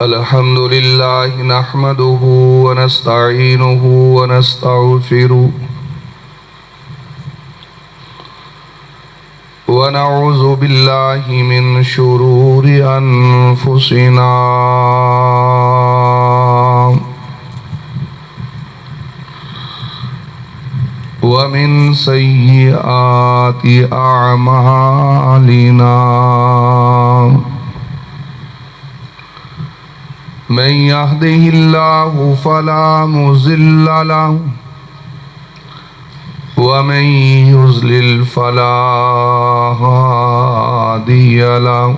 अल्हम्दुलिल्लाह नहमदुहु व नस्तईनुहु व नस्तगफिरुहु व नऊज़ु बिल्लाहि मिन शुरूरि अनफुसिना व मिन सय्यिआति अअमालिना मन यहदिहिल्लाहु फला मुज़िल्ल लहु व मन युज़लिल फला हादिय लहु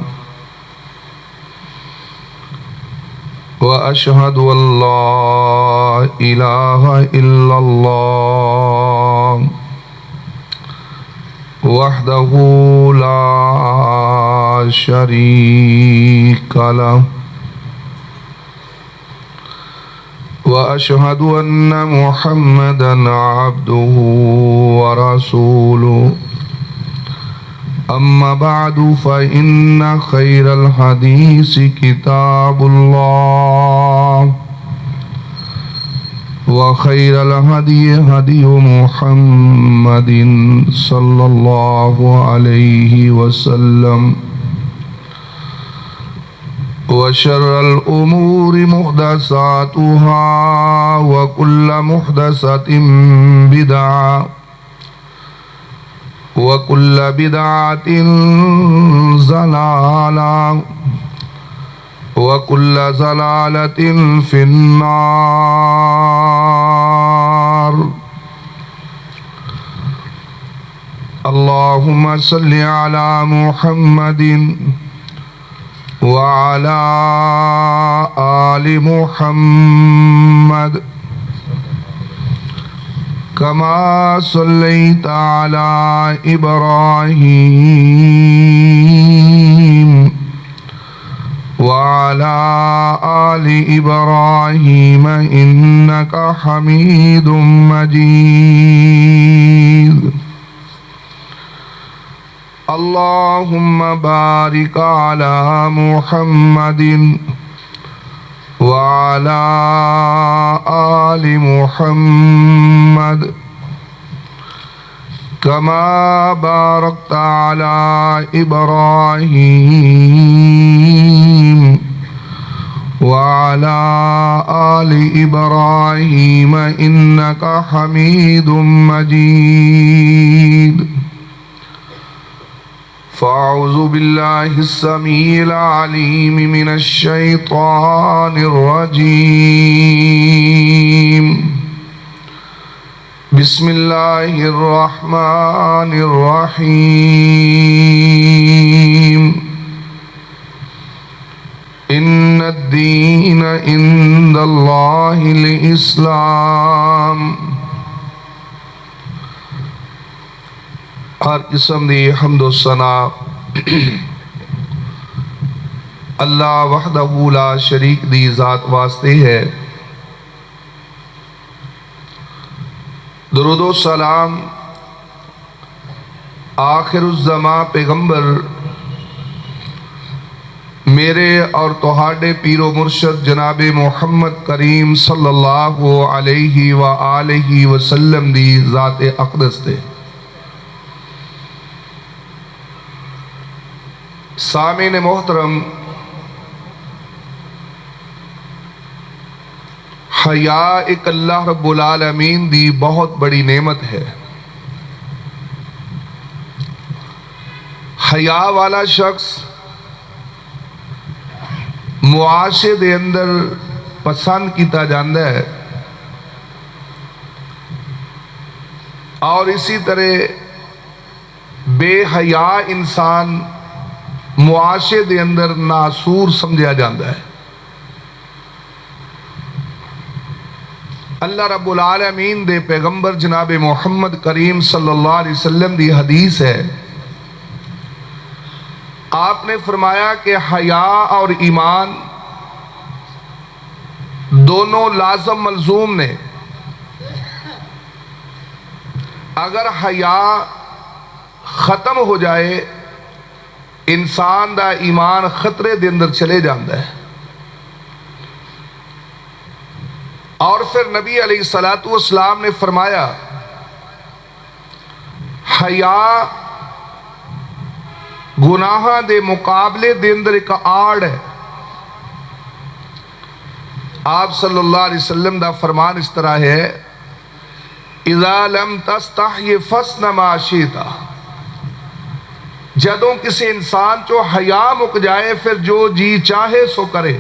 व अशहदु अल्ला इलाहा इल्लल्लाह वहदहु ला शरीका लहु व अशहदु अन्न मुहम्मदन अब्दुहु व रसूलुहु अम्मा बअदु फ़इन्न खैरल हदीसि किताबुल्लाह व खैरल हदी हदी मुहम्मदिन सल्लल्लाहु अलैहि वसल्लम व शर्रल उमूरि मुहदसातुहा व कुल्ल मुहदसतिन बिदअह व कुल्ल बिदअतिन ज़लालह व कुल्ल ज़लालतिन फिन्नार। अल्लाहुम्मा सल्लि अला मुहम्मदिन व अला आलि मुहम्मद कमा सल्लैता अला इब्राहीम व अला आलि इब्राहीम इन्नका हमीदुम मजीद। अल्लाहुम्मा बारिक अला मुहम्मदिन व अला आलि मुहम्मद कमा बारकता अला इब्राहीम व अला आलि इब्राहीम इन्नका हमीदुम मजीद। फ़अऊज़ु बिल्लाहिस्समीइल अलीम मिनश शैतानिर रजीम। बिस्मिल्लाहिर रहमानिर रहीम। इन्नद्दीन इंदल्लाहिल इस्लाम। हर किस्म दी हम्द व सना अल्लाह वहदहु ला शरीक दी ज़ात वास्ते है। दुरूद व सलाम आखिरुज़्ज़मा पैगंबर मेरे और तुहाडे पीरो मुर्शद जनाबे मोहम्मद करीम सल्लल्लाहु अलैहि व आलिहि वसल्लम दी ज़ात अक़दस ते। सामीन मोहतरम, हया एक अल्लाह रब्बुल आलमीन दी बहुत बड़ी नेमत है। हया वाला शख्स मुआशरे दे अंदर पसंद किया जाता है और इसी तरह बेहया इंसान मुआशरे दे अंदर नासूर समझा जाता है। अल्लाह रब्बुल आलमीन दे पैगंबर जनाबे मोहम्मद करीम सल्लल्लाहु अलैहि वसल्लम दी हदीस है। आपने फरमाया कि हया और ईमान दोनों लाज़म मलजूम ने। अगर हया खत्म हो जाए इंसान दा ईमान खतरे दे अंदर चले जाता है। और फिर नबी अलैहिस्सलातु वस्सलाम ने फरमाया, हया गुनाहां दे मुकाबले दे अंदर एक आड़ है। आप सल्लल्लाहु अलैहि वसल्लम दा फरमान इस तरह है, इज़ा लम तस्तही फस्न मा शीता, जदों किसी इंसान चो हया मुक जाए फिर जो जी चाहे सो करे।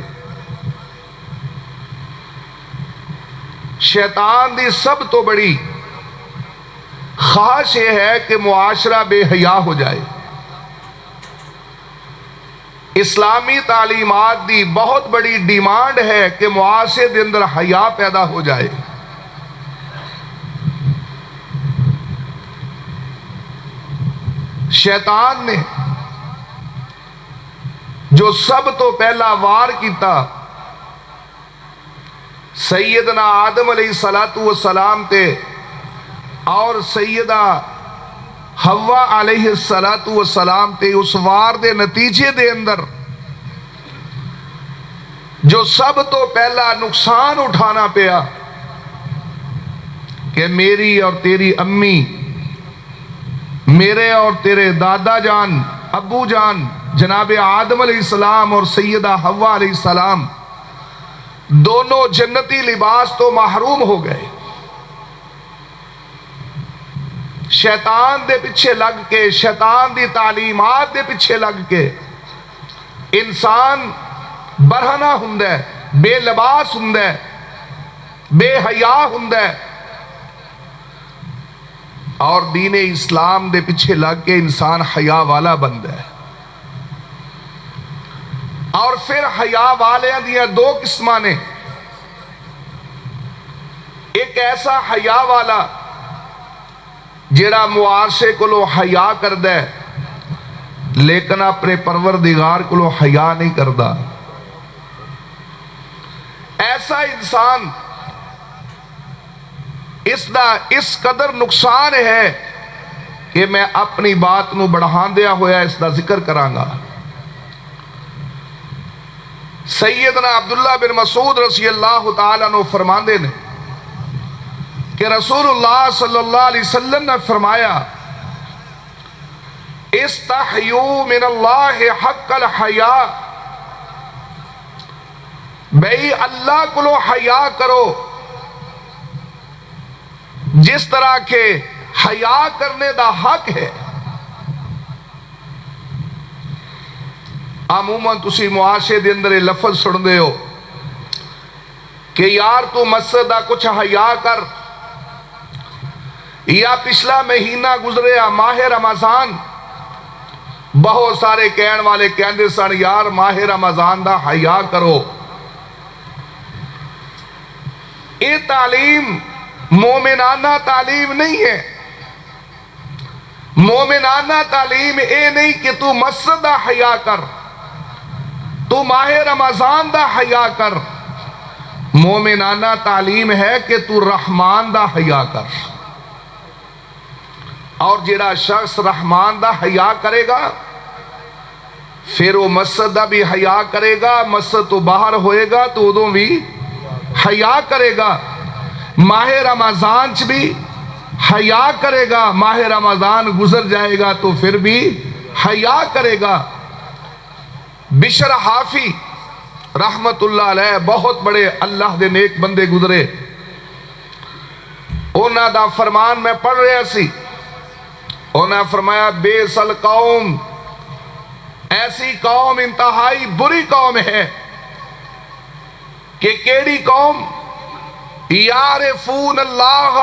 शैतान दी सब तो बड़ी ख्वाहिश यह है कि मुआशरा बेहया हो जाए। इस्लामी तालीमात दी बहुत बड़ी डिमांड है कि मुआशरे के अंदर हया पैदा हो जाए। शैतान ने जो सब तो पहला वार किया सैयदना आदम अलैहिस्सलातु वस्सलाम ते और सैयदा हव्वा अलैहिस्सलातु वस्सलाम ते, उस वार दे नतीजे दे अंदर जो सब तो पहला नुकसान उठाना पिया कि मेरी और तेरी अम्मी, मेरे और तेरे दादा जान अबू जान जनाब आदम अलैहिस्सलाम और सैयदा हव्वा अलैहिस्सलाम दोनों जन्नती लिबास तो महरूम हो गए। शैतान दे पीछे लग के, शैतान दी तालीमात दे पीछे लग के इंसान बरहना हुंदा है, बेलबास हुंदा है, बेहया हुंदा है, और दीन इस्लाम दे पीछे लग के इंसान हया वाला बनता है। और फिर हया वाले दियां दो किस्मां ने। एक ऐसा हया वाला जेड़ा मुआशरे कोलों हया करदा है लेकिन अपने परवरदिगार कोलों हया नहीं करता। ऐसा इंसान इसदा इस कदर नुकसान है कि मैं अपनी बात नूं बढ़ांदिया होया इसका जिक्र करांगा। सैयदना अब्दुल्ला बिन मसूद रज़ी अल्लाह तआला अन्हु फरमांदे ने कि रसूलुल्लाह सल्लल्लाहु अलैहि वसल्लम ने फरमाया, इस्तहयू मिनल्लाहि हक्कल हया, भाई अल्लाह को हया करो जिस तरह के हया करने का हक है। अमूमन तुसी मुआशरे के अंदर लफज सुनते हो कि यार तू मस्जिद का कुछ हया कर, या पिछला महीना गुजरिया माहे रमजान, बहुत सारे कहने वाले कहते सन यार माहे रमजान का हया करो। ये तालीम मोमिनाना तालीम नहीं है। मोमिनाना तालीम ये नहीं कि तू मस्जिद का हया कर, तू माहे रमजान का हया कर। मोमिनाना तालीम है कि तू रहमान का हया कर। और जिहड़ा शख्स रहमान का हया करेगा फिर वो मस्जिद का भी हया करेगा, मस्जिद तो बाहर होएगा तो उदों भी हया करेगा, माहे रमजान च भी हया करेगा, माहे रमजान गुजर जाएगा तो फिर भी हया करेगा। बिशर हाफी रहमतुल्लाह अलैह बहुत बड़े अल्लाह दे नेक बंदे गुजरे। उन्हां दा फरमान मैं पढ़ रहा सी, उन्हें फरमाया बेसल कौम, ऐसी कौम इंतहाई बुरी कौम है कि केड़ी कौम, यारिफून अल्लाह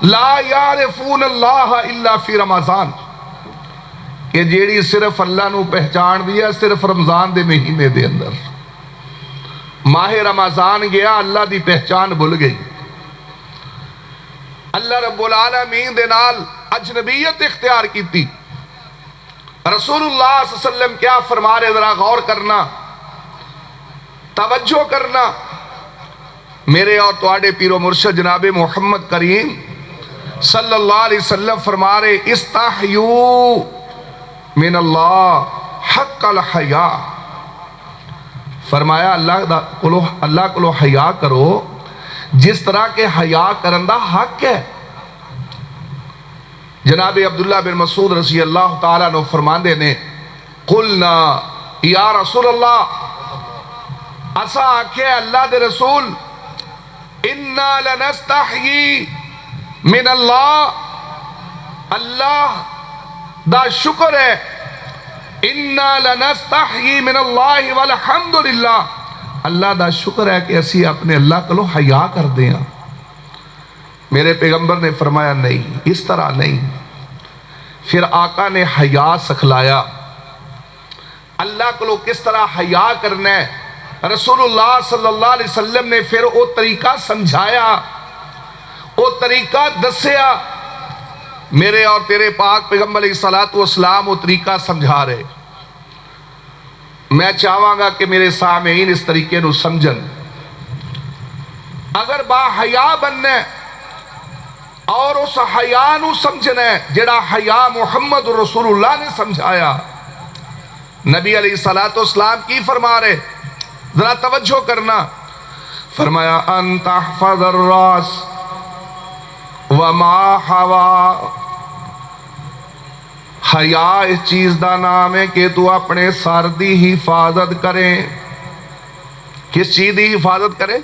ला यारिफून अल्लाह इल्ला फी रमजान, कि जेड़ी सिर्फ अल्लाह नू पहचान दी है सिर्फ रमजान दे महीने दे अंदर। माहे रमजान गया अल्लाह दी पहचान भुल गई, अल्लाह रब्बुल आलमीन दे नाल अजनबीयत इख्तियार की। रसूलुल्लाह सल्लल्लाहु अलैहि वसल्लम क्या फरमा रहे, जरा गौर करना, तवज्जो करना। मेरे और तुहाडे पीरो मुर्शद जनाबे मोहम्मद करीम सल्लल्लाहु अलैहि वसल्लम फरमा रहे, इस्तहयू मिनल्लाह हक्कल हया। फरमाया अल्लाह को हया करो जिस तरह के हया करन दा हक है। जनाब अब्दुल्ला बिन मसूद रज़ी अल्लाह तआला अन्हु फरमांदे ने, कुलना या रसूल अल्लाह, असा आख्या अल्लाह दे रसूल, इन्ना लनस्तहयी मिन अल्लाह, अल्लाह दा शुक्र है, इन्ना लनस्तहयी मिन अल्लाह वल्हम्दुलिल्लाह, अल्लाह दा शुक्र है कि असी अपने अल्लाह को हया करते हैं। मेरे पैगंबर ने फरमाया नहीं, इस तरह नहीं। फिर आका ने हया सिखलाया, अल्लाह को किस तरह हया करना है। रसूलुल्लाह सल्लल्लाहु अलैहि वसल्लम ने फिर वो तरीका समझाया, वो तरीका दसिया। मेरे और तेरे पाक पैगंबर अलैहिस्सलातु वस्सलाम वो तरीका समझा रहे। मैं चाहांगा कि मेरे सामईन इस तरीके को समझन। अगर बाहया बनना और उस हया नू समझना है जेड़ा हया मुहम्मद रसूलुल्लाह ने समझाया। नबी अलैहिस्सलातु वस्सलाम की फरमा रहे, जरा तवज्जो करना। फरमाया अन तहफ़ज़र रास व मा हवा, हया इस चीज का नाम है कि तू अपने सर की हिफाजत करे। किस चीज की हिफाजत करे?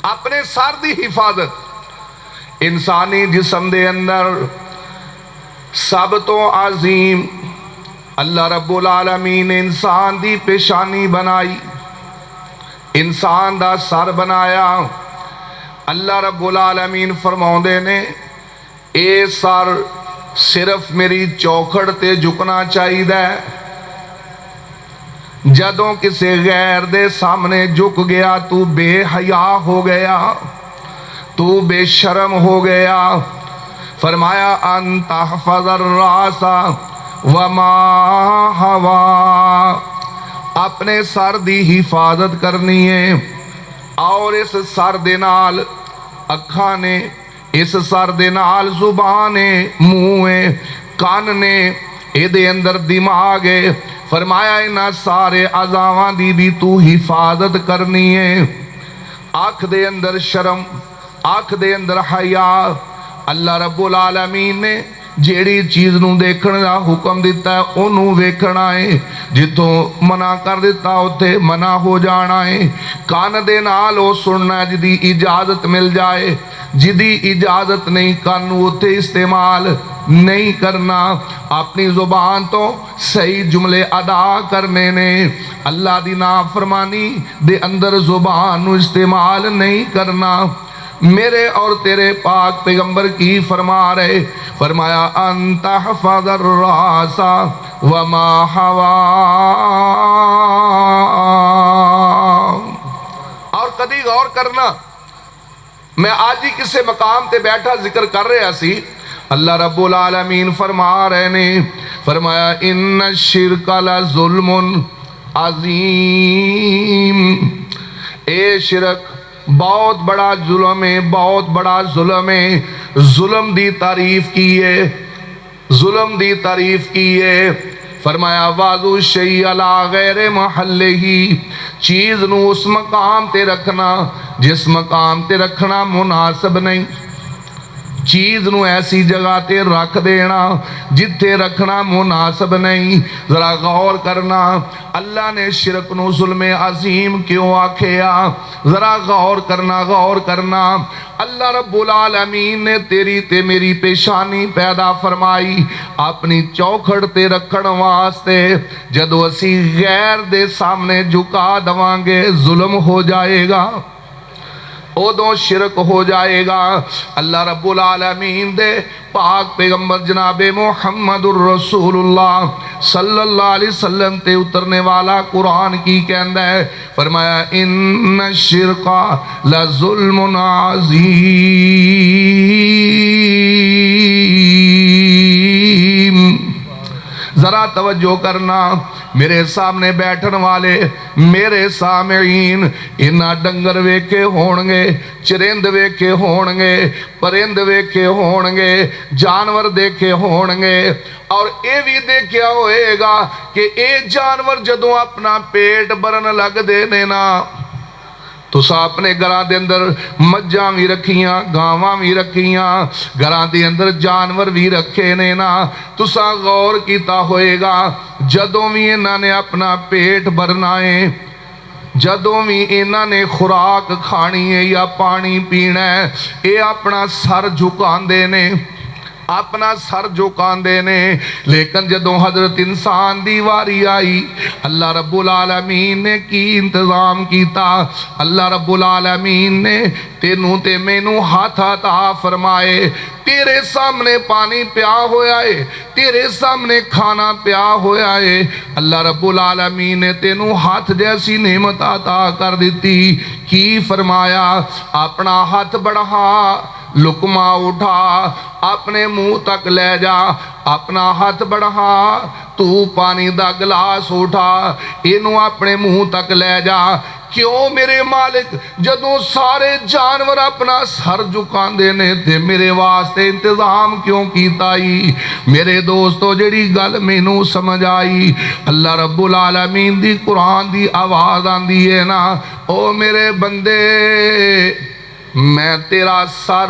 अपने सर की हिफाजत। इंसानी जिस्म दे अंदर सब तो अजीम अल्लाह रब्बुल आलमीन ने इंसान की पेशानी बनाई, इंसान का सर बनाया। अल्लाह रब्बुल आलमीन फरमाउंदे ने, ए सर सिर्फ मेरी चौखड़ ते झुकना चाहिए। जदों किसी गैर दे सामने झुक गया तू बेहया हो गया, तू बेशरम हो गया। फरमाया अन तहफ़ज़र रासा व मा हवा, अपने सर की हिफाजत करनी है। और इस सर दे नाल अखां ने, इस सर दे नाल जुबान है, मुंह है, कान ने, इहदे अंदर दिमाग है। फरमाया इन्हां सारे अज़ावां दी भी तू हिफाजत करनी है। अख दे अंदर शर्म, अख दे अंदर हया। अल्लाह रब्बुल आलमीन ने जेड़ी चीज नू देखने का हुक्म दिता है उन्होंने वेखना है, जिथों मना कर दिता उत्थे मना हो जाना है। कान दे नाल वो सुनना है जिदी इजाजत मिल जाए, जिदी इजाजत नहीं कान उत्थे इस्तेमाल नहीं करना। अपनी जुबान तो सही जुमले अदा करने ने। अल्लाह दी नाफरमानी दे अंदर जुबान नू इस्तेमाल नहीं करना। मेरे और तेरे पाक पैगंबर की फरमा रहे, फरमाया अन तहफ़ज़र रासा व मा हवा। और कदी गौर करना, मैं आज ही किसी मकाम ते बैठा जिक्र कर रहा सी, अल्लाह रब्बुल आलमीन फरमा रहे ने, फरमाया इन्न शिरक लज़ुल्मुन अज़ीम, ए शिरक बहुत बड़ा जुल्म है, बहुत बड़ा जुल्म है। जुल्म दी तारीफ की है, जुल्म दी तारीफ की है। फरमाया वाजु शै अला गैर महल्ले ही, चीज नू उस मकाम ते रखना जिस मकाम ते रखना मुनासिब नहीं। चीज नू ऐसी जगह ते रख देना जिथे रखना मुनासिब नहीं। जरा गौर करना, अल्लाह ने शिरक नू जुल्मे अजीम क्यों आखेया? जरा गौर करना, गौर करना। अल्लाह रब्बुल आलमीन ने तेरी ते मेरी पेशानी पैदा फरमाई अपनी चौखड़ ते रखण वास्ते। जदों असी गैर दे सामने झुका दवांगे जुल्म हो जाएगा, उदों शिरक हो जाएगा। अल्लाह रब्बुल आलमीन दे पाक पैगंबर जनाबे मुहम्मदुर रसूलुल्लाह सल्लल्लाहु अलैहि वसल्लम ते उतरने वाला कुरान की कहता है, फरमाया इन्न शिरका लजुल्मुन अज़ीम। जरा तवज्जो करना, मेरे सामने बैठन वाले मेरे सामईन, इन्ना डंगर वेखे होणगे, चरिंद वेखे होणगे, परिंद वेखे होणगे, जानवर देखे होणगे। और ये भी देखा होएगा कि ये जानवर जदों अपना पेट भरन लगदे ने ना, तुसा अपने घरां दे अंदर मज्जां भी रखियां, गावां भी रखियां, घरां दे अंदर जानवर भी रखे ने ना। तुसा गौर किया होएगा जदों भी इन्हां ने अपना पेट भरना है, जदों भी इन्हां ने खुराक खानी है या पानी पीना है, ये अपना सर झुकांदे ने, अपना सर झुकांदे ने। लेकिन जदों हजरत इंसान दी वारी आई, अल्लाह रब्बुल आलमीन ने की इंतजाम किया। अल्लाह रब्बुल आलमीन ने तेनू ते मैनू हाथ अता फरमाए। तेरे सामने पानी पिया होया है, तेरे सामने खाना पिया होया है। अल्लाह रब्बुल आलमीन ने तेनू हाथ जैसी नेमत अता कर दी। की फरमाया, अपना हाथ बढ़ा, लुकमा उठा, अपने मुंह तक ले जा। अपना हाथ बढ़ा, तू पानी दा गिलास उठा, इनू अपने मुंह तक ले जा। क्यों मेरे मालिक, जदों सारे जानवर अपना सर झुकांदे ने ते मेरे वास्ते इंतजाम क्यों कीता ही? मेरे दोस्तों, जेड़ी गल मैनू समझ आई, अल्लाह रब्बुल आलमीन दी कुरान दी आवाज आंदी है ना, ओ मेरे बंदे, मैं तेरा सर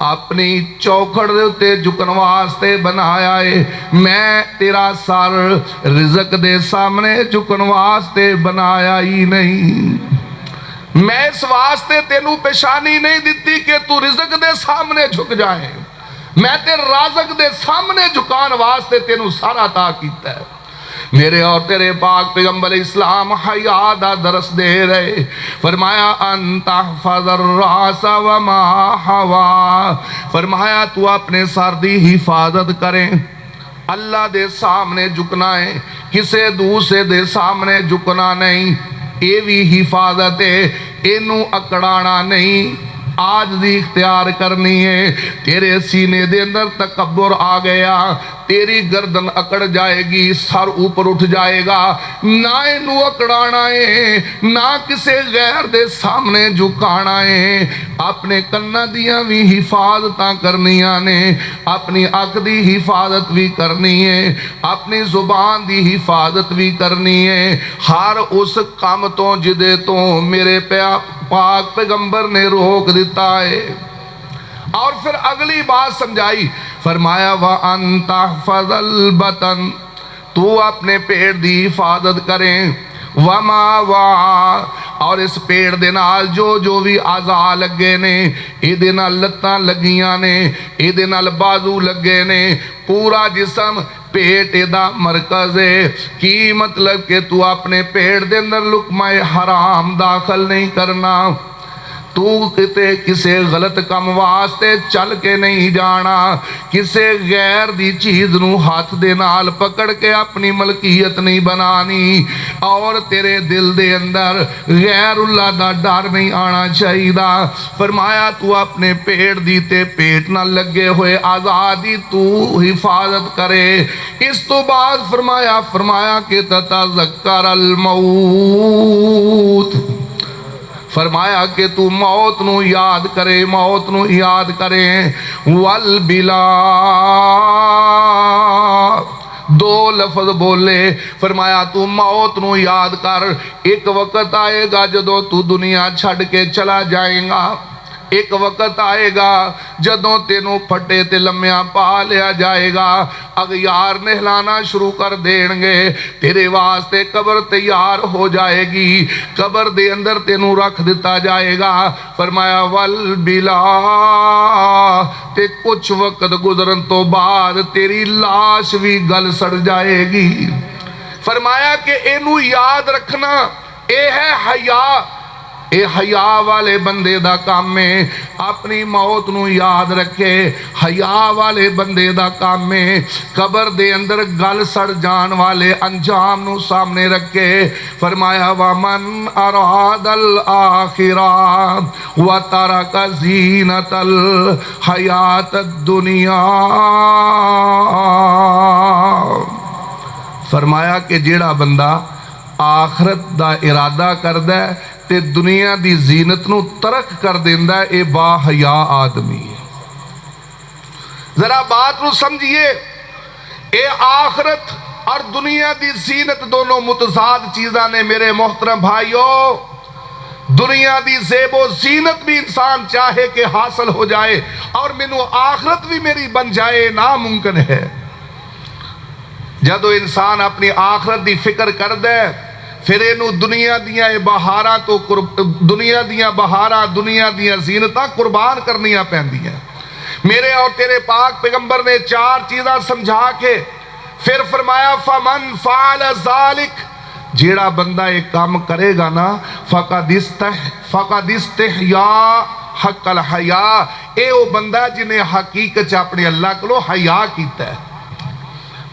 अपनी चौखड़ दे उत्ते झुकन वास्ते बनाया है। मैं तेरा सर रिज़्क दे सामने झुकन वास्ते बनाया ही नहीं। मैं इस वास्ते तेनू पेशानी नहीं दिती कि तू रिज़्क दे सामने झुक जाए। मैं तेरे राज़क दे सामने झुकान वास्ते तेनू सारा अता कीता है। मेरे और तेरे पाक पैगंबर इस्लाम हया दा दरस दे रहे। फरमाया अंतहफज़र रासा व मा हवा, फरमाया तू अपने सर दी हिफाजत करें। अल्लाह दे सामने झुकना है, किसे दूसरे दे सामने झुकना नहीं। ये भी हिफाजत है, इनू अकड़ाना नहीं, आज दी इख्तियार करनी है। तेरे सीने दे अंदर तकब्बुर आ गया, तेरी गर्दन अकड़ जाएगी, सर ऊपर उठ जाएगा। ना इनू अकड़ाना है, ना किसे गैर दे सामने झुकाना है। अपने कन्ना दियां भी हिफाजत करनियां ने, अपनी अख दी हिफाजत भी करनी है, अपनी जुबान दी हिफाजत भी करनी है। हर उस काम तो जिदे तो मेरे पाक पैगंबर ने रोक दिता है। और फिर अगली बात समझाई, फरमाया व अंतहफज़ल बतन, तू अपने पेट दी हिफाजत करें। वमा वा, और इस पेड़ दे नाल जो जो भी आज़ा लगे ने, इहदे नाल लत्तां लगियां ने, इहदे नाल बाजू लगे ने, पूरा जिसम पेट एदा मरकज है। की मतलब कि तू अपने पेट दे अंदर लुकमाए हराम दाखिल नहीं करना। तू किते किसे गलत काम वास्ते चल के नहीं जाना। किसे गैर दी चीज नू हाथ दे नाल पकड़ के अपनी मलकीयत नहीं बनानी। और तेरे दिल दे अंदर गैरुल्लाह दा डर नहीं आना चाहिए। फरमाया तू अपने पेट दी ते पेट ना लगे हुए आज़ादी तू हिफाजत करे। इस तो बाद फरमाया कि ततज़क्कर मौत, फरमाया कि तू मौत नू याद करे, मौत नू याद करे। वल बिला, दो लफ्ज बोले। फरमाया तू मौत नू याद कर। एक वक्त आएगा जदों तू दुनिया छड़ के चला जाएगा। एक वक्त आएगा जदों तेनों फटे ते लम्या पा लिया जाएगा। अगयार नहलाना शुरू कर देंगे, तेरे वास्ते कब्र तैयार हो जाएगी, कब्र दे अंदर तेनों रख दिता जाएगा। फरमाया वल बिला, ते कुछ वक्त गुजरन तो बाद तेरी लाश भी गल सड़ जाएगी। फरमाया कि इनू याद रखना, ये है हया। ये हया वाले बंदे दा काम है, अपनी मौत नू याद रखे। हया वाले बंदे दा काम है, कब्र दे अंदर गल सड़ जान वाले अंजाम नू सामने रखे। फरमाया वमन अरादल आखिरा व तरक ज़ीनतल हयात दुनिया, फरमाया कि जेड़ा बंदा आखरत दा इरादा करदा है ते दुनिया दी जीनत नू तरक कर देंदा है, ये बाहया आदमी है। जरा बात नू समझिए, ये आखरत और दुनिया दी जीनत दोनों मुतजाद चीज़ां ने। मेरे मोहतरम भाइयों, दुनिया की ज़ेबो जीनत भी इंसान चाहे कि हासिल हो जाए और मैनू आखरत भी मेरी बन जाए, नामुमकिन है। जदों इंसान अपनी आखरत की फिक्र करता है, फिर इनू दुनिया दियां बहारां तो दुनिया दियां बहारां, दुनिया दियां जीनतां कुर्बान करनियां पैंदियां। मेरे और तेरे पाक पैगंबर ने चार चीज़ां समझा के फिर फरमाया, फमन फाल ज़ालिक, जेड़ा बंदा एक काम करेगा ना, फकद इस्तहया हक़ल हया, ए वो बंदा जिन्हें हकीकत अपने अल्लाह को हया किया है।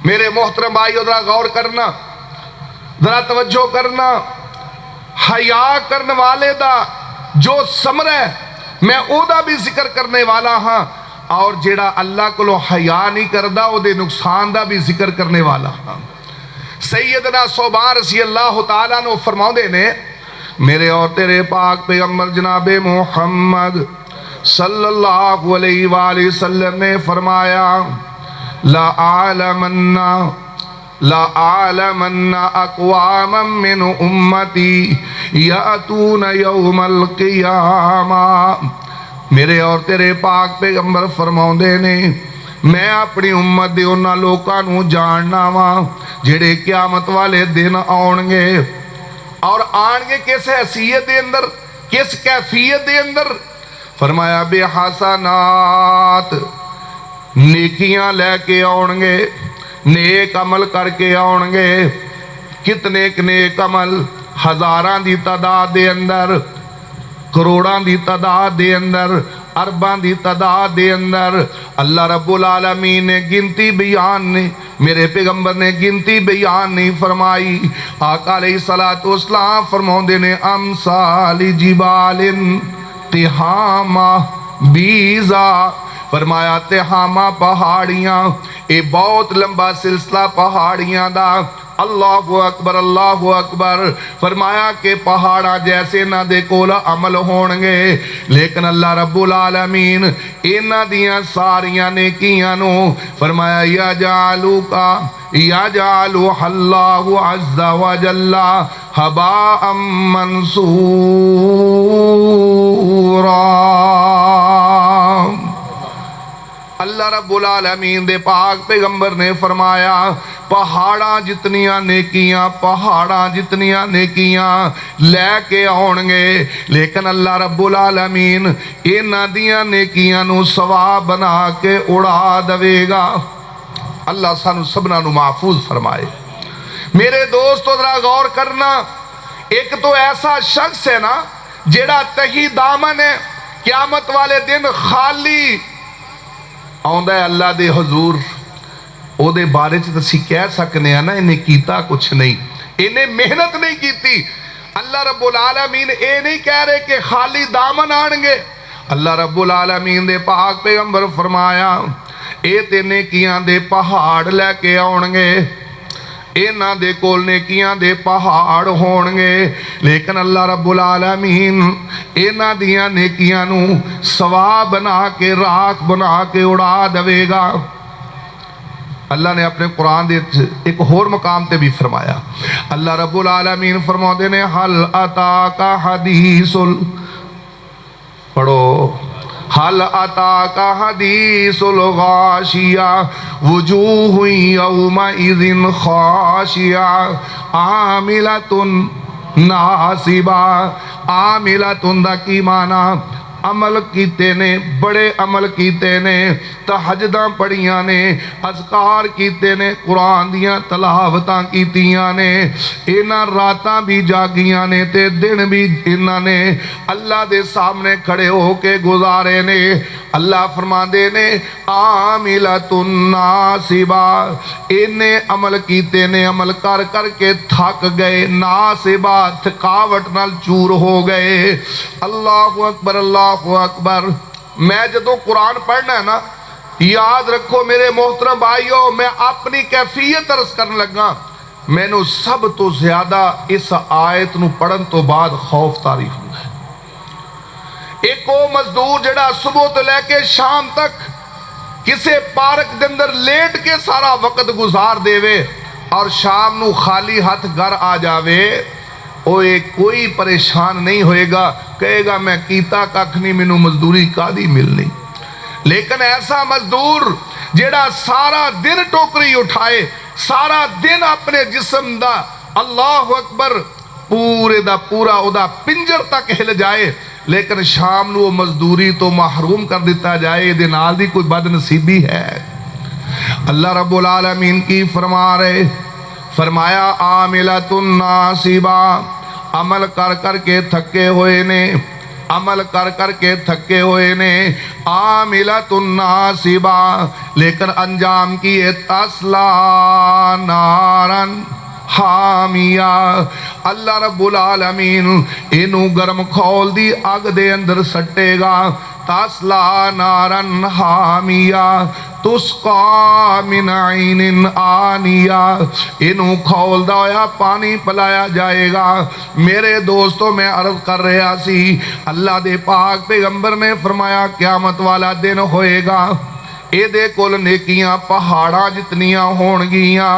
मेरे मोहतरम भाई जरा गौर करना, जरा तवज्जो करना, हया करने वाले दा जो समरा है मैं ओदा भी जिक्र करने वाला हाँ, और जेड़ा अल्लाह को हया नहीं करता ओदे नुकसान का भी जिक्र करने वाला हाँ। सैयदना सोबान रज़ी अल्लाह तआला अन्हु फरमाउंदे ने, मेरे और तेरे पाक पैगंबर जनाबे मुहम्मद सल्लल्लाहु अलैहि वसल्लम ने फरमाया, ला आलमन्ना अक़वामम मिन उम्मती यातून यौमल क़ियामा। मेरे और तेरे पाक पैगंबर फरमाउंदे ने, मैं अपनी उम्मत दे उन्हां लोकां नूं जानना वा जिहड़े क़यामत वाले दिन आउणगे, और आणगे किस हैसियत दे अंदर, किस कैफियत दे अंदर। फरमाया बेहसनात, नेकियां लैके आउणगे, नेक अमल करके आउणगे। कितने नेक अमल, हज़ारां दी तादाद दे अंदर, करोड़ां दी तादाद दे अंदर, अरबां दी तादाद दे अंदर। अल्लाह रब्बुल आलमीन ने गिनती बयान ने, मेरे पैगंबर ने गिनती बयान नहीं फरमाई। आका अलैहिस्सलातु वस्सलाम फरमाउंदे ने, अमसाली जिबालिन तिहामा बीजा। फरमाया तिहामा पहाड़ियाँ, ये बहुत लंबा सिलसिला पहाड़ियाँ दा। अल्लाहु अकबर, अल्लाहु अकबर। फरमाया कि पहाड़ा जैसे ना दे कोल अमल होणगे, लेकिन अल्लाह रब्बुल आलमीन इन्हां दियां सारियां नेकियां नूं फरमाया यजालु अल्लाहु अज़्ज़ा व जल्ला हबाअम मंसूरा। अल्लाह रब्बुल आलमीन दे पाक पैगंबर ने फरमाया, पहाड़ा जितनियां नेकियां, पहाड़ा जितनियां नेकियां लैके आउणगे, लेकिन अल्लाह रब्बुल आलमीन इन्हां दियां नेकियां नूं सवाब बना के उड़ा देवेगा। अल्लाह सानू सबना नूं महफूज फरमाए। मेरे दोस्तों जरा गौर करना, एक तो ऐसा शख्स है ना जेड़ा तही दामन है, क़यामत वाले दिन खाली आउंदा है अल्लाह दे हजूर। ओदे बारे च असीं कह सकने हैं ना, इन्हें कीता कुछ नहीं, इन्हें मेहनत नहीं की। अल्लाह रब्बुल आलमीन ये नहीं कह रहे कि खाली दामन आणगे। अल्लाह रब्बुल आलमीन दे पाक पैगंबर फरमाया, ये ते नेकियां दे पहाड़ लैके आउणगे, इन्हां दे कोल नेकियां दे पहाड़ होणगे, लेकिन अल्लाह रब्बुल आलमीन इन्हां दियां नेकियां नूं सवाब बना के, राख बना के उड़ा देवेगा। अल्लाह ने अपने कुरान दे एक होर मकाम ते भी फरमाया, अल्लाह रब्बुल आलमीन फरमाते ने, हल अता का हदीसुल, पढ़ो, हल अता का हदीसुल गाशिया वजूहु यौमा इज़िन खाशिया आमिलतुन नासिबा। आमिलतुन दा की माना, अमल कीते ने, बड़े अमल कीते ने, तहज्जुदां पढ़ियां ने, अज़कार कीते ने, कुरान दियां तलावतां कीतियां ने, इन्हां रातां भी जागियां ने ते दिन भी इन्हां ने अल्लाह दे सामने खड़े होके गुजारे ने। अल्लाह फरमांदे ने, आमिलतुन नासिबा, इन्ने अमल कीते ने, अमल कर कर के थक गए, नासिबा थकावट नाल चूर हो गए। अल्लाहु अकबर, अल्लाहु अकबर। मैं जदों कुरान पढ़ना है ना, याद रखो मेरे मोहतरम भाइयों, मैं अपनी कैफियत अर्ज करन लगा, मैनू सब तो ज्यादा इस आयत नू पढ़न तो बाद खौफ तारी हुंदा है। एक वो मजदूर जिहड़ा सुबह तो लैके शाम तक किसी पार्क के अंदर लेट के सारा वक्त गुजार देवे और शाम नू खाली हथ घर आ जावे, ओए कोई परेशान नहीं होएगा, कहेगा मैं कीता कख नहीं, मैनू मजदूरी कादी मिलनी। लेकिन ऐसा मजदूर जेड़ा सारा दिन टोकरी उठाए, सारा दिन अपने जिस्म दा अल्लाह अकबर पूरे दा पूरा उदा पिंजर तक हिल जाए, लेकिन शाम नू मजदूरी तो महरूम कर दिता जाए, ये नाल दी कोई बदनसीबी है? अल्लाह रब्बुल आलमीन की फरमा रहे, फरमाया आमिलतुन नासिबा, अमल कर कर के थके हुए ने, अमल कर कर के थके हुए ने। आमिलतुन नासिबा, लेकिन अंजाम की तस्ला नारन हामिया। अल्लाह रब्बुल आलमीन इनू गर्म खौल दी अग दे अंदर सट्टेगा। तस्ला नारन हामिया तुस्का मिन ऐनिन आनिया, इनू खौलदा होया पानी पिलाया जाएगा। मेरे दोस्तों, मैं अर्ज कर रहा सी, अल्लाह दे पाक पैगंबर ने फरमाया क़यामत वाला दिन होएगा, ਇਹਦੇ ਕੋਲ नेकियां पहाड़ा जितनियां होणगियां,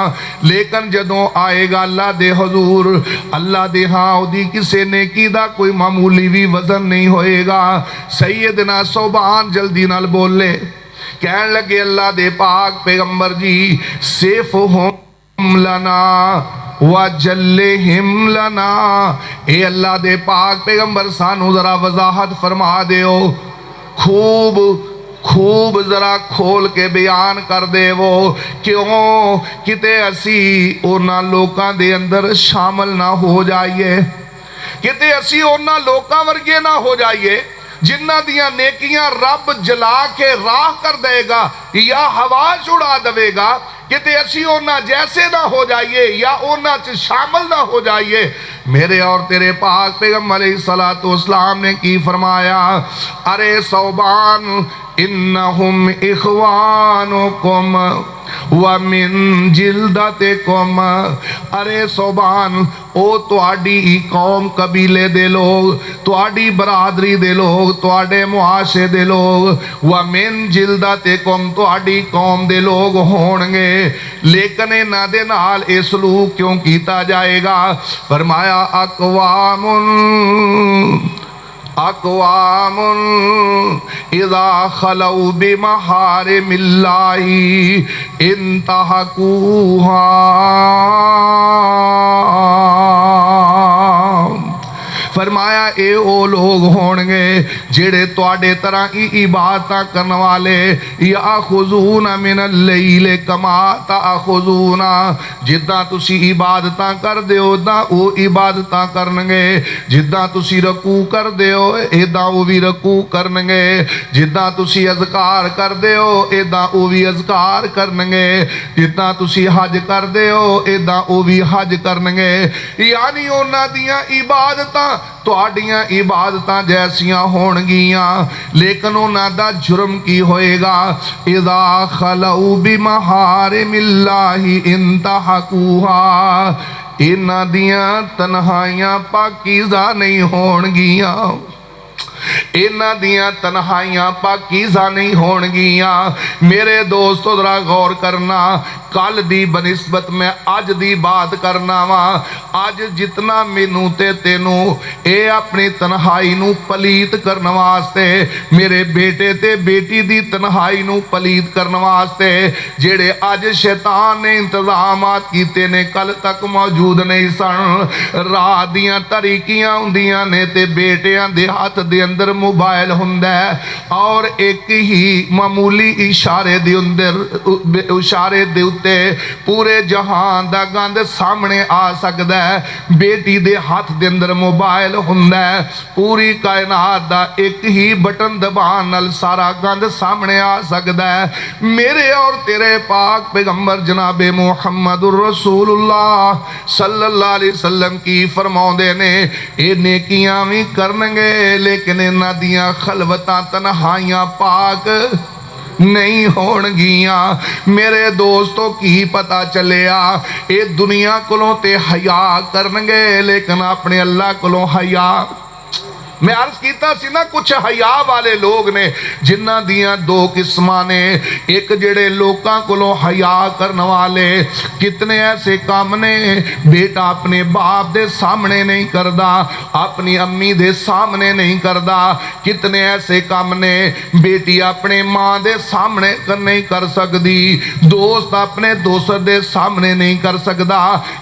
लेकिन जदों आएगा अल्लाह दे हजूर, अल्लाह दे हाँ उदी किसी नेकी दा कोई मामूली भी वजन नहीं होएगा। सैयदना सोबान जल्दी नाल बोले, कहन लगे अल्लाह दे पाक पैगंबर जी, सिर्फ हम लना व जल्ले हिम लना। ए अल्लाह दे पाक पैगंबर सानू जरा वजाहत फरमा दियो, खूब खूब जरा खोल के बयान कर देवो, क्यों किते असी उन्हां लोकां दे अंदर शामिल ना हो जाइए, किते असी उन्हां लोकां वर्गे ना हो जाइए जिन्हां दियां नेकियां रब जला के राह कर देगा या हवा उड़ा देगा। किते असी उन्हां जैसे ना हो जाइए या उन्हां च शामिल ना हो जाइए। मेरे और तेरे पाक पैगंबर अलैहिस्सलातु वस्सलाम ने की फरमाया, अरे सौबान इन्नहुम इखवानुकुम व मिन जिल्दतिकुम। अरे सोबान, ओ तुहाडी कौम कबीले दे लोग, तुहाडी बरादरी दे लोग, तुहाडे मुआशे दे लोग, व मिन जिल्दतिकुम तुहाडी कौम दे लोग होणगे, लेकिन इन्हां दे नाल इह सलूक क्यों कीता जाएगा? फरमाया अकवामुन अकवामुन इज़ा खलऊ बिमहारिमिल्लाहि इंतहकूहा। फरमाया ए ओ लोग होणगे जेड़े तुहाडे तरह ही इबादत करने वाले, या खुजून मिनल लैल कमा ताखुजूना, जिद्दां तुसी इबादत करदे हो उदां ओ इबादत करनगे, जिद्दां तुसी रकू करदे हो इदां ओ भी रकू करनगे, जिद्दां तुसी अज़कार करदे हो इदां ओ भी अज़कार करनगे, जिद्दां तुसी हज करदे हो इदां ओ भी हज करनगे। यानी उन्हां दियां इबादतां तुहाडियां इबादतां जैसियां होणगियां, लेकिन उन्हां दा जुर्म की होएगा? इज़ा खलऊ बिमहारिमिल्लाहि इंतहकूहा, इन्हां दियां तन्हाइयां पाकीज़ा नहीं होणगियां, इन्हां दियां तन्हाइयां पाकीज़ा नहीं होणगियां। मेरे दोस्तों जरा गौर करना, कल दी बनिस्बत मैं अज दी बात करना वा। अज जितना मैनू ते तेनू ये अपनी तन्हाई नू पलीत करने वास्ते, मेरे बेटे ते बेटी दी तन्हाई नू पलीत करने वास्ते जेड़े अज शैतान ने इंतजामात कीते ने, कल तक मौजूद नहीं सन। रात दियां तरीकियां हुंदियां ने ते बेटियां दे हथ दे अंदर मोबाइल हुंदा है, और एक ही मामूली इशारे दे अंदर इशारे दे पूरे जहान दा गंद सामने आ सकता है। बेटी दे हाथ दे अंदर मोबाइल हुंदा है, पूरी कायनात दा एक ही बटन दबान नाल सारा गंद सामने आ सकता है। मेरे और तेरे पाक पैगंबर जनाबे मुहम्मदुर रसूलुल्लाह सल्लल्लाहु अलैहि वसल्लम की फरमाउंदे ने, ये नेकियां भी करनगे लेकिन इन्हां दियां खलवतां तन्हाइयां पाक नहीं होणगियां। मेरे दोस्तों की पता चलिया, ये दुनिया कोलों ते हया करनगे लेकिन अपने अल्लाह कोलों हया मैं अर्ज कीता सी ना कुछ हया वाले लोग ने जिन्हां दियां दो किस्मां ने। एक जेड़े लोकां कोलों हया करन वाले, कितने ऐसे काम ने बेटा अपने बाप दे सामने नहीं करदा, अपनी अम्मी दे सामने नहीं करदा। कितने ऐसे काम ने बेटी अपने मां दे सामने नहीं कर सकदी, दोस्त अपने दोस्त दे सामने नहीं कर सकदा।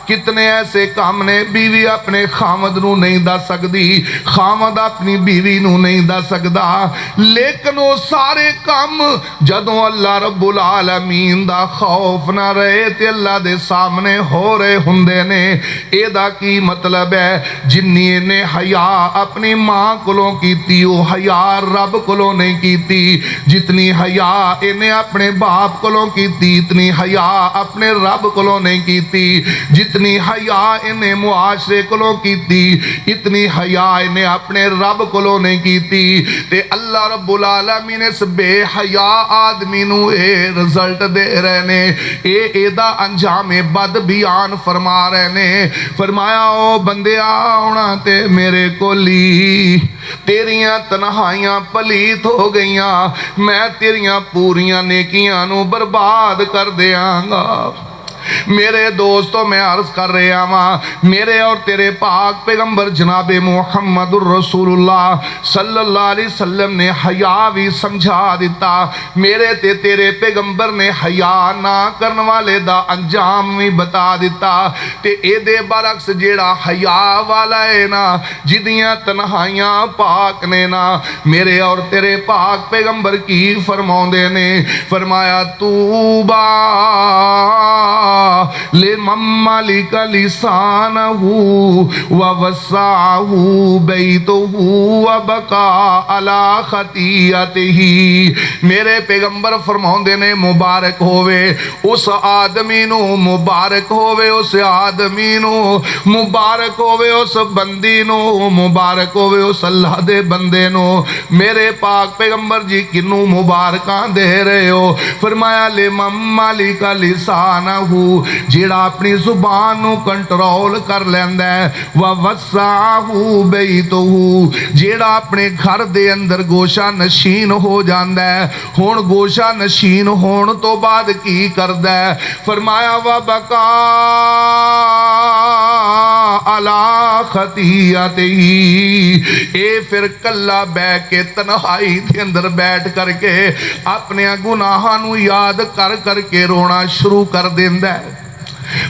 कितने ऐसे काम ने बीवी अपने खामद नूं नहीं दस सकदी, खामद अपनी बीवी नूं नहीं दस सकदा। लेकिन वो सारे काम जदों अल्लाह रब्बुल आलमीन दा खौफ ना रहे ते अल्लाह दे सामने हो रहे हुंदे ने। एदा की मतलब है जिन्नी इन्हें हया अपनी मां कोलों कीती, वो हया रब कोलों नहीं कीती। जितनी हया इन्हें अपने बाप कोलों कीती, इतनी हया अपने रब कोलों नहीं कीती। जितनी हया इन्हें मुआशरे कोलों कीती, इतनी हया इन्हें अपने रब कोलों नहीं कीती। ते अल्लाह रब्बुल आलमीन इस बेहया आदमी नूं ए रिजल्ट दे रहे ने, एदा अंजाम बद बयान फरमा रहे ने। फरमाया ओ बंदिया आउणा ते मेरे कोली, तेरियां तन्हाइयां पलीत हो गईयां, मैं तेरियां पूरियां नेकियां नूं बर्बाद कर देंगा। मेरे दोस्तों मैं अर्ज कर रहा वहां, मेरे और तेरे पाक पैगंबर जनाबे मुहम्मदुर रसूलुल्लाह सल्लल्लाहु अलैहि वसल्लम ने हया भी समझा दिता। मेरे ते तेरे पैगंबर ने हया ना करने वाले दा अंजाम भी बता दिता। ते एदे बरक्स जेड़ा हया वाला है ना, जिदियां तन्हाइयां पाक ने ना, मेरे और तेरे पाक पैगंबर की फरमाउंदे ने, फरमाया तूबा ले मम्मालिक लिसानहु व वसाहु बैतहु व बका अला खतियतिही। मेरे पैगंबर फरमाउंदे ने मुबारक होवे उस आदमी नू, मुबारक होवे उस आदमी नू, मुबारक होवे उस बंदी नू, मुबारक होवे उस अल्लाह दे बंदे नू। मेरे पाक पैगंबर जी किनू मुबारकां दे रहे हो? फरमाया ले मम्मालिक लिसानहु, जेड़ा अपनी जुबान नू कंट्रोल कर लैंदा है, व वसाहु बैतहु, जेड़ा अपने घर दे अंदर गोशा नशीन हो जांदा है। हुण गोशा नशीन होण तो बाद की करदा है? फरमाया व बका अला खतियतिही, ए फिर कल्ला बैठ के तन्हाई के अंदर बैठ करके अपने गुनाहां नू याद कर करके रोना शुरू कर देंदा है।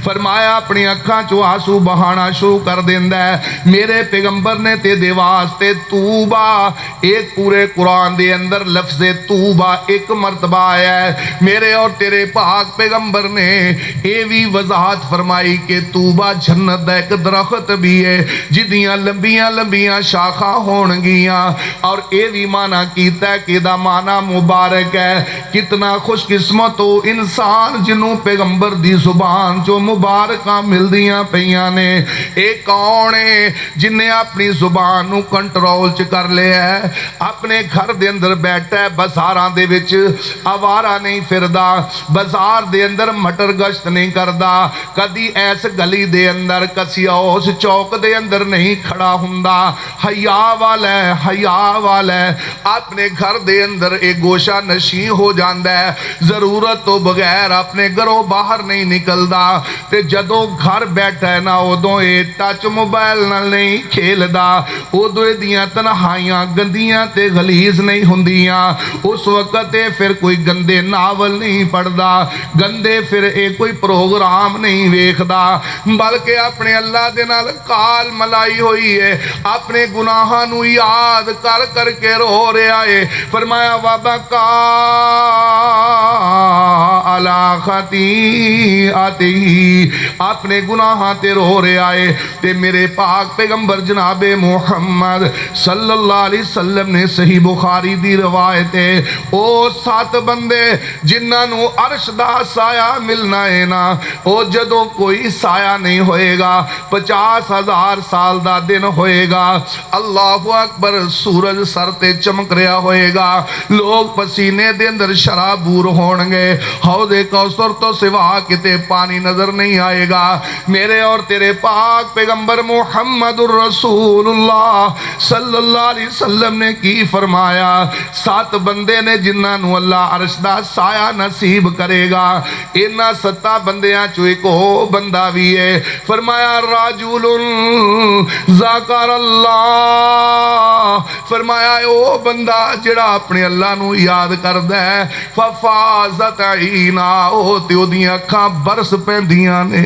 फरमाया अपनी अखां चो आंसू बहाना शुरू कर देंदा है। मेरे पैगंबर ने तेरे वास्ते तूबा, एक पूरे कुरान दे अंदर लफ्ज़े तूबा एक मरतबा आया है। मेरे और तेरे पाक पैगंबर ने ये भी वजाहत फरमाई कि तूबा जन्नत दा एक दरख्त भी है जिदियां लंबियां लंबियां शाखा होणगियां, और ये भी माना कीता कि दा माना मुबारक है। कितना खुशकिस्मत हो इंसान जिन्हों पैगंबर दी जुबान जो मुबारकां मिलदियां पईयां ने। एक कौन है जिन्हें अपनी जुबान नू कंट्रोल च कर लिया है? अपने घर दे अंदर बैठा है, बाजारां दे विच आवारा नहीं फिरदा, बाजार दे अंदर मटर गश्त नहीं करदा, कदी ऐस गली दे अंदर कसिया उस चौक दे अंदर नहीं खड़ा हुंदा। हया वाला है, हया वाला है, अपने घर दे अंदर एक गोशा नशी हो जाता है, जरूरत तो बगैर अपने घरों बाहर नहीं निकलदा। ते जदों घर बैठा है ना, उदों ये टच मोबाइल नाल नहीं खेलदा, उदों इहदियां तन्हाइयां गंदियां ते गलीज नहीं हुंदियां। उस वक्त फिर कोई गंदे नावल नहीं पढ़दा, गंदे फिर कोई प्रोग्राम नहीं वेखदा, बल्कि अपने अल्लाह दे नाल काल मलाई हुई है, अपने गुनाहां नू याद कर करके रो रहा है। फरमाया वबका अला खतियतिही, अपने गुनाहां ते रो रहा है। ते मेरे पाक पैगंबर जनाबे मुहम्मद सल्लल्लाहु अलैहि वसल्लम ने सही बुखारी दी रवायत है, ओ 7 बंदे जिन्हां नू अर्श दा साया मिलना है ना, ओ जदों कोई साया नहीं होएगा, 50,000 साल दा दिन होएगा, अल्लाहु अकबर, सूरज सर ते चमक रहा होएगा, लोग पसीने दे अंदर शराबूर होणगे, हौज़े कौसर तो सिवा किते पानी नजर नहीं आएगा। मेरे और तेरे पाक पैगंबर मुहम्मदुर रसूलुल्लाह सल्लल्लाहु अलैहि वसल्लम ने की फरमाया, 7 बंदे ने जिन्होंने अल्लाह अरश दा साया नसीब करेगा। इन्हां 7 बंदियां चो एक हो बंदा भी है। फरमाया राजुलुन ज़ाकरल्लाह, फरमाया ओ बंदा जिहड़ा अपने अल्लाह नू याद करदा है। फफाज़त ऐना, ओ ते ओदियां अखां बरस पैंदियां ने,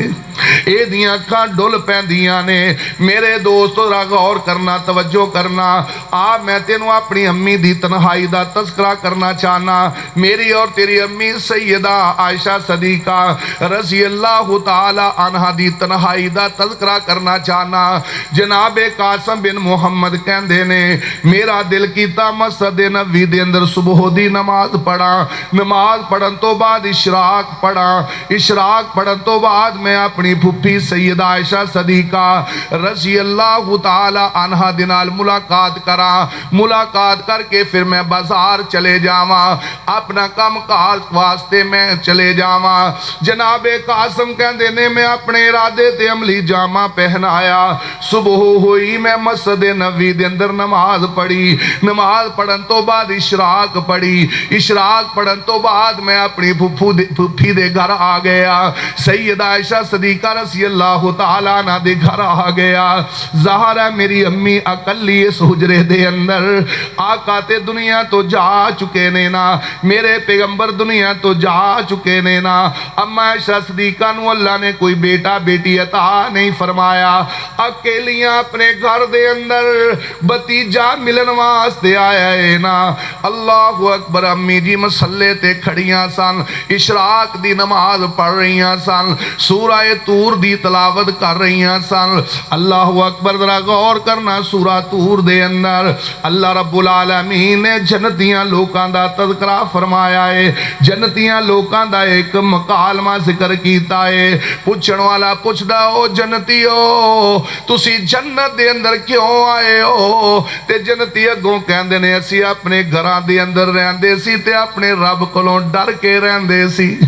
एदियां अखां डुल पैंदियां ने। मेरे दोस्त गौर करना, तवज्जो करना। आ मैं तेनों अपनी अम्मी दी तन्हाई दा तस्करा करना चाहना। मेरी और तेरी अम्मी सैयदा आयशा सदीका रज़ी अल्लाह तआला अन्हा दी तन्हाई दा तस्करा करना चाहना। जनाबे कासम बिन मुहम्मद कहंदे ने, मेरा दिल कीता मस्जिद नबवी दे अंदर सुबह दी नमाज पढ़ा। नमाज पढ़न तो बाद इशराक पढ़ा। इशराक पढ़न तो बाद मैं अपनी फुफी सैयदा आयशा सदीका रज़ी अल्लाह तआला अन्हा दे नाल मुलाकात करा। मुलाकात करके फिर मैं बाजार चले जावा, अपना काम कार वास्ते मैं चले जावा। जनाबे कासम कहंदे ने, मैं अपने इरादे ते अमली जामा पहनाया। सुबह हुई, मैं मस्जिद नबवी दे अंदर नमाज पढ़ी। नमाज पढ़न तो बाद इशराक पढ़ी। इशराक पढ़न तो बाद मैं अपनी फुफी दे घर आ गया। सैयदा आयशा सदीका रज़ी अल्लाह तआला अन्हा दे घर आ गया। ज़हरा मेरी अम्मी अकली इस हुजरे दे अंदर। आका ते दुनिया तो जा चुके ने ना, मेरे पैगंबर दुनिया तो जा चुके ने ना। अम्मा आयशा सदीका नू अल्लाह ने कोई बेटा बेटी अता नहीं फरमाया। अकेलियां अपने घर दे अंदर भतीजा मिलन वास्ते आया है ना। अल्लाहु अकबर। अम्मी जी मसल्ले ते खड़ियां सन, इशराक दी नमाज पढ़ रही सन, सूरह तूर दी तलावत कर रही सन। अल्लाहु अकबर। जरा गौर करना, सूरह तूर दे अंदर अल्लाह रब्बुल आलमीन ने जन्नतियां लोकां दा तज़किरा फरमाया है। जन्नतियां लोकां दा एक मकालमा जिक्र कीता है। पुछण वाला पुछदा, ओ जन्नतियो तुसी जन्नत दे अंदर क्यों आए हो? ते जन्नती अगों कहंदे ने, असी अपने घरां दे अंदर रहंदे सी ते अपने रब कोलों डर के रहंदे सी।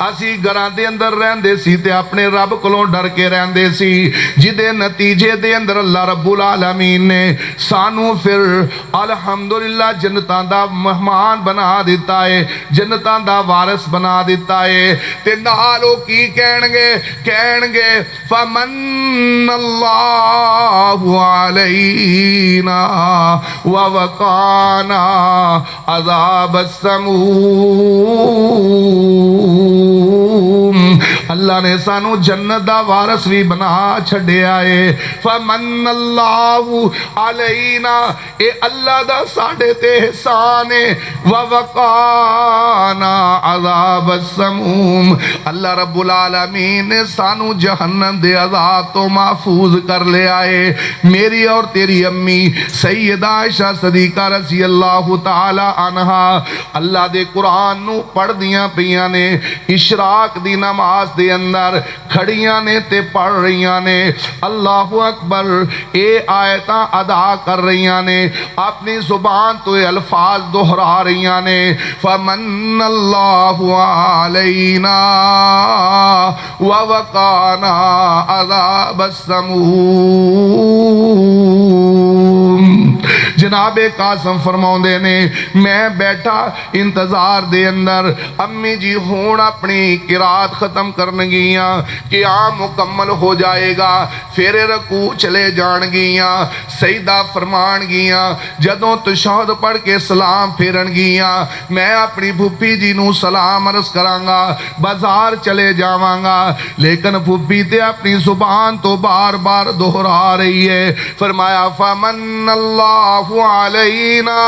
असी घरां दे अंदर रहंदे सी ते अपने रब कोलों डर के रहंदे सी, जिदे नतीजे दे अंदर अल्लाह रब्बुल आलमीन ने सानू फिर अल्हम्दुलिल्लाह जन्नतां दा मेहमान बना दिता है, जन्नतां दा वारिस बना दिता है। ते नाल ओ की कहणगे फमन्नल्लाहु अलैना व वकाना अज़ाबस समूम। अल्लाह ने सानू जन्नत दा वारिस भी बना छड्या है। फमन्नल्लाहु अलैना, ए अल्लाह दा साडे ते एहसान है। व वकाना अज़ाबस समूम, अल्लाह रब्बुल आलमीन ने सानू जहन्नम दे अज़ाब तो महफूज कर लिया है। मेरी और तेरी अम्मी सैयदा आयशा सदीका रज़ी अल्लाह तआला अन्हा अल्लाह दे कुरान नू पढ़दियां पियां ने। इशराक दी नमाज दे अंदर खड़ियां ने ते पढ़ रही ने। अल्लाहु अकबर। ए आयतां अदा कर रही ने, अपनी जुबान तो अल्फाज दोहरा रही ने। फमन्नल्लाहु अलैना व वकाना अज़ाबस समूम। जनाबे कासम फरमाउंदे ने, मैं बैठा इंतजार दे अंदर, अम्मी जी हुण अपनी किरात खत्म करन गियां कि आ मुकम्मल हो जाएगा। फिर रकू चले जान गियां, सजदा फरमान गियां। जदों तशहद पढ़ के सलाम फेरन गियां, मैं अपनी फुफी जी नू सलाम अर्ज करांगा, बाजार चले जावांगा। लेकिन फुफी ते अपनी जुबान तो बार बार दोहरा रही है। फरमाया फमन्नल्लाहु अलैना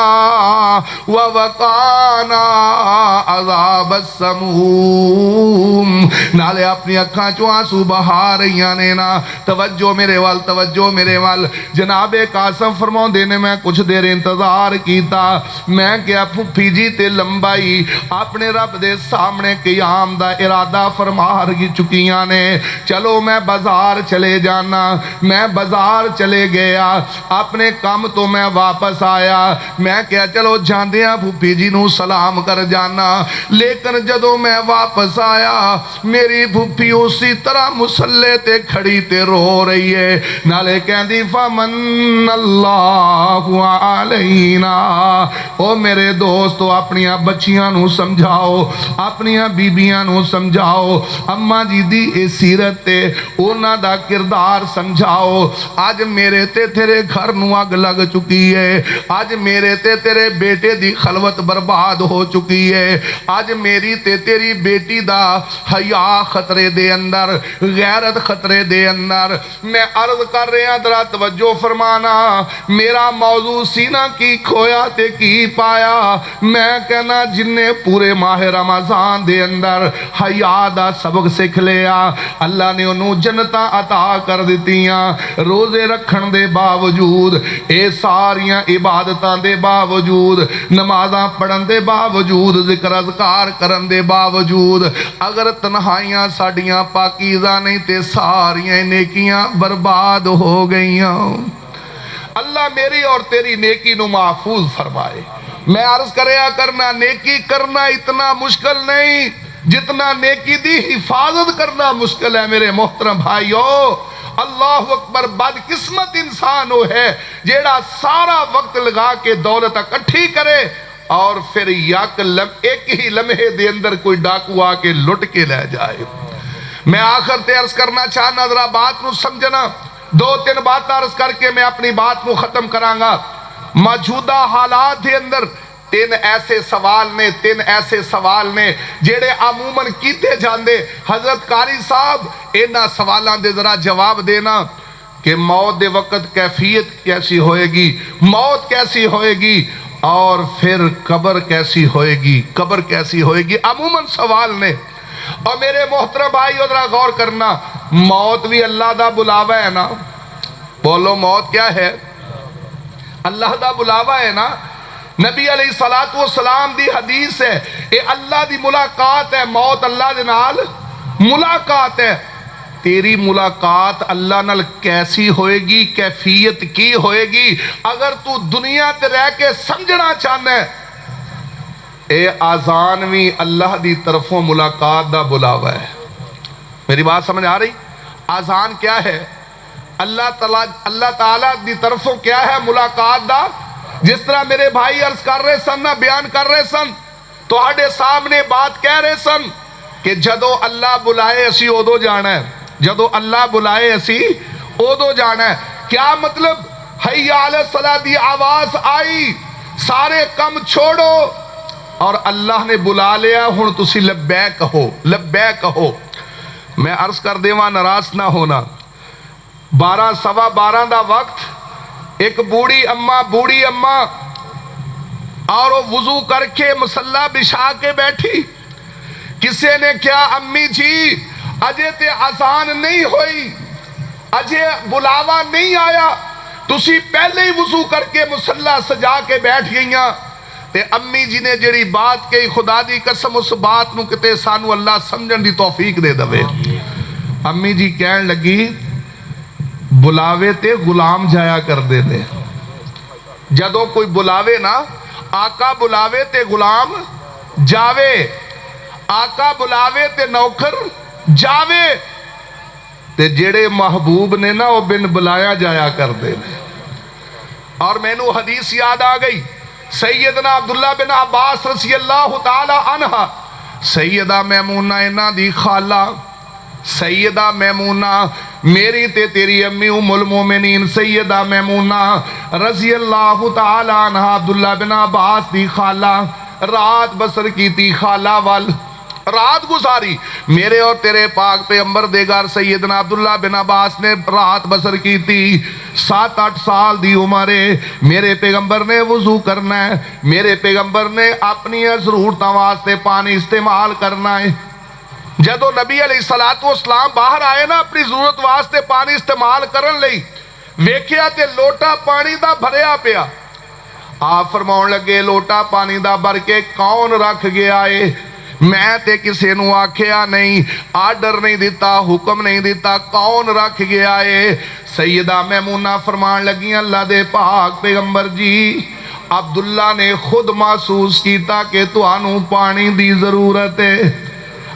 व वकाना अज़ाबस समूम। नाले अपनी अखां चों आंसू बहा रही ने ना। तवज्जो मेरे वाल, तवज्जो मेरे वाल। जनाबे कासम फरमाउंदे ने, मैं कुछ देर इंतजार कीता। मैं क्या फुफी जी ते लंबाई अपने रब दे सामने क़याम दा इरादा फरमा चुकियां ने। चलो मैं बाजार चले जाना। मैं बाजार चले गया, अपने काम तो मैं वापस वापस आया। मैं क्या चलो जांदियां फूफी जी नूं सलाम कर जाना, लेकिन जदों मैं वापस आया मेरी फूफी उसी तरह मुसल्ले ते खड़ी ते रो रही है, नाले कहंदी फमन अल्लाहु अलैना। ओ मेरे दोस्तों अपनियां बच्चियां नूं समझाओ, अपनियां बीबियां नूं समझाओ, अम्मा जी दी ए सीरत ते उन्हां दा किरदार समझाओ। अज मेरे ते तेरे घर नूं अग लग चुकी है, अज मेरे ते तेरे बेटे दी खलवत बर्बाद हो चुकी है, अज मेरी ते तेरी बेटी दा हया खतरे दे अंदर, गैरत खतरे दे अंदर। मैं अर्ज कर रहा जरा तवज्जो फरमाना, मेरा मौजू सी ना की खोया ते की पाया। मैं कहना जिन्ने पूरे माह रमजान दे अंदर हया दा सबक सिख लिया, अल्लाह ने उन्होंने जन्नतां अता कर दित्तियां। रोजे रखण दे बावजूद, ये सारियां इबादतां दे बावजूद, नमाज़ां पढ़न दे बावजूद, जिक्र अज़कार करन दे बावजूद, अगर तन्हाइयां साडियां पाकीज़ा नहीं ते सारियां नेकियां बर्बाद हो गईयां। अल्लाह मेरी और तेरी नेकी नू महफूज फरमाए। मैं अर्ज करया करना, नेकी करना इतना मुश्किल नहीं जितना नेकी दी हिफाजत करना मुश्किल है मेरे मोहतरम भाइयों। अल्लाह अकबर, बदकिस्मत इंसान वो है जेड़ा सारा वक्त लगा के दौलत इकट्ठी करे और फिर एक ही लम्हे दे अंदर कोई डाकू आके लुट के ले जाए। मैं आखिर ते अर्ज करना चाहना, जरा बात को समझना, दो तीन बात अर्ज करके मैं अपनी बात को खत्म करांगा। मौजूदा हालात के अंदर तीन ऐसे सवाल ने जेड़े अमूमन कीते जाते। हजरत कारी साहब इन्हां सवालों के जरा जवाब देना कि मौत के वक्त कैफियत कैसी होएगी, मौत कैसी होएगी और फिर कब्र कैसी होएगी, कब्र कैसी होएगी, अमूमन सवाल ने। और मेरे मोहतरम भाई जरा गौर करना, मौत भी अल्लाह दा बुलावा है ना। बोलो मौत क्या है? अल्लाह दा बुलावा है ना। नबी अलैहिस्सलातु वस्सलाम दी हदीस है, ये अल्लाह दी मुलाकात है। मौत अल्लाह दे नाल मुलाकात है। तेरी मुलाकात अल्लाह नाल कैसी होएगी, कैफियत की होएगी, अगर तू दुनिया ते रह के समझना चाहना है, ये आजान भी अल्लाह दी तरफों मुलाकात दा बुलावा है। मेरी बात समझ आ रही? आजान क्या है? अल्लाह ताला दी तरफों क्या है? मुलाकात दा। जिस तरह मेरे भाई अर्ज कर रहे सन ना, बयान कर रहे सन, तुहाडे सामने बात कह रहे सन कि जदों अल्लाह बुलाए असी उदों जाना है, जदों अल्लाह बुलाए असी उदों जाना है। क्या मतलब? हय्या अला सलाह दी आवाज आई, सारे कम छोड़ो और अल्लाह ने बुला लिया, हुण तुसी लब्बैक कहो, लब्बैक कहो। मैं अर्ज कर देवां, नाराज ना होना। 12 सवा 12 का वक्त, एक बूढ़ी अम्मा और वो वुजू करके मसल्ला बिछा के बैठी। किसी ने क्या, अम्मी जी अजे ते अजान नहीं हुई, अजे बुलावा नहीं आया, तुसी पहले ही वुजू करके मुसल्ला सजा के बैठ गईयां। ते अम्मी जी ने जिहड़ी बात कही, खुदा दी कसम उस बात नूं किते सानू अल्लाह समझण दी तौफीक दे दवे। अम्मी जी कहन लगी, बुलावे ते गुलाम जाया करदे ने। जदों कोई बुलावे ना, आका बुलावे ते गुलाम जावे, आका बुलावे ते नौकर जावे, ते जेड़े महबूब ने ना वो बिन बुलाया जाया करदे ने। और मैनू हदीस याद आ गई, सैयदना अब्दुल्ला बिन अब्बास रज़ी अल्लाह तआला अन्हा, सैयदा मैमूना इन्हां दी खाला, सैयदा मैमूना मेरी ते तेरी अम्मी उम्मुल मोमिनीन सैयदा मैमूना रज़ी अल्लाह तआला अन्हा, अब्दुल्ला बिन अब्बास दी खाला, रात बसर की थी खाला वाल, रात गुजारी। मेरे और तेरे पाक पैगंबर दे घर सैयदना अब्दुल्ला बिन अब्बास ने रात बसर की थी। 7-8 साल दी उम्र है। मेरे पैगंबर ने वुजू करना है, मेरे पैगंबर ने अपनी जरूरतों वास्ते पानी इस्तेमाल करना है। जदों नबी अलैहिस्सलातु वस्सलाम बाहर आए ना अपनी जरूरत वास्ते पानी इस्तेमाल करन लई, वेखिया ते लोटा पानी दा भरिया पिया। आप फरमाउण लगे, लोटा पानी दा भर के कौन रख गया है? मैं ते किसी नू आख्या नहीं, आर्डर नहीं दिता, हुक्म नहीं दिता, कौन रख गया है? सैयदा मैमूना फरमान लगी अल्लाह दे पाक पैगंबर जी अब्दुल्ला ने खुद महसूस किया कि तुहानू पानी दी जरूरत है।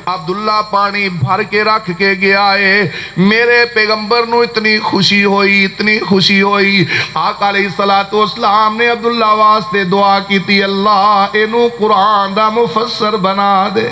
अब्दुल्ला पानी भर के रख के गया है। मेरे पैगंबर नू इतनी खुशी हुई, इतनी खुशी हुई। आका अलैहिस्सलातु वस्सलाम ने अब्दुल्ला वास्ते दुआ की थी, अल्लाह इनू कुरान दा मुफस्सर बना दे।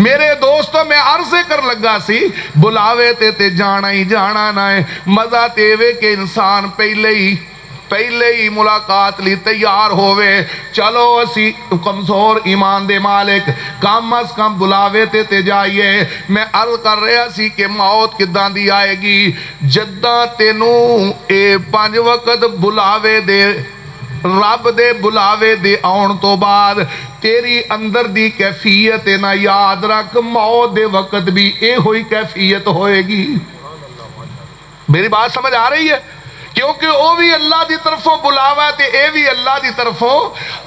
मेरे दोस्तों मैं अर्ज़ कर लगा सी बुलावे ते जाना ही जाना ना है। मजा तेवे के इंसान पहले ही मुलाकात ली तैयार होवे। चलो असी कमजोर ईमान दे मालिक कम अज कम बुलावे ते जाइए। मैं अर्ज कर रहा सी कि मौत किदां दी आएगी? जद्दां तेनू ए 5 वक्त बुलावे दे रब दे बुलावे दे आउण तो बाद तेरी अंदर दी कैफियत ना याद रख, मौत दे वक्त भी ये हुई कैफियत होएगी। मेरी बात समझ आ रही है? क्योंकि वो भी अल्लाह की तरफों बुलावा ते ये भी अल्लाह की तरफों।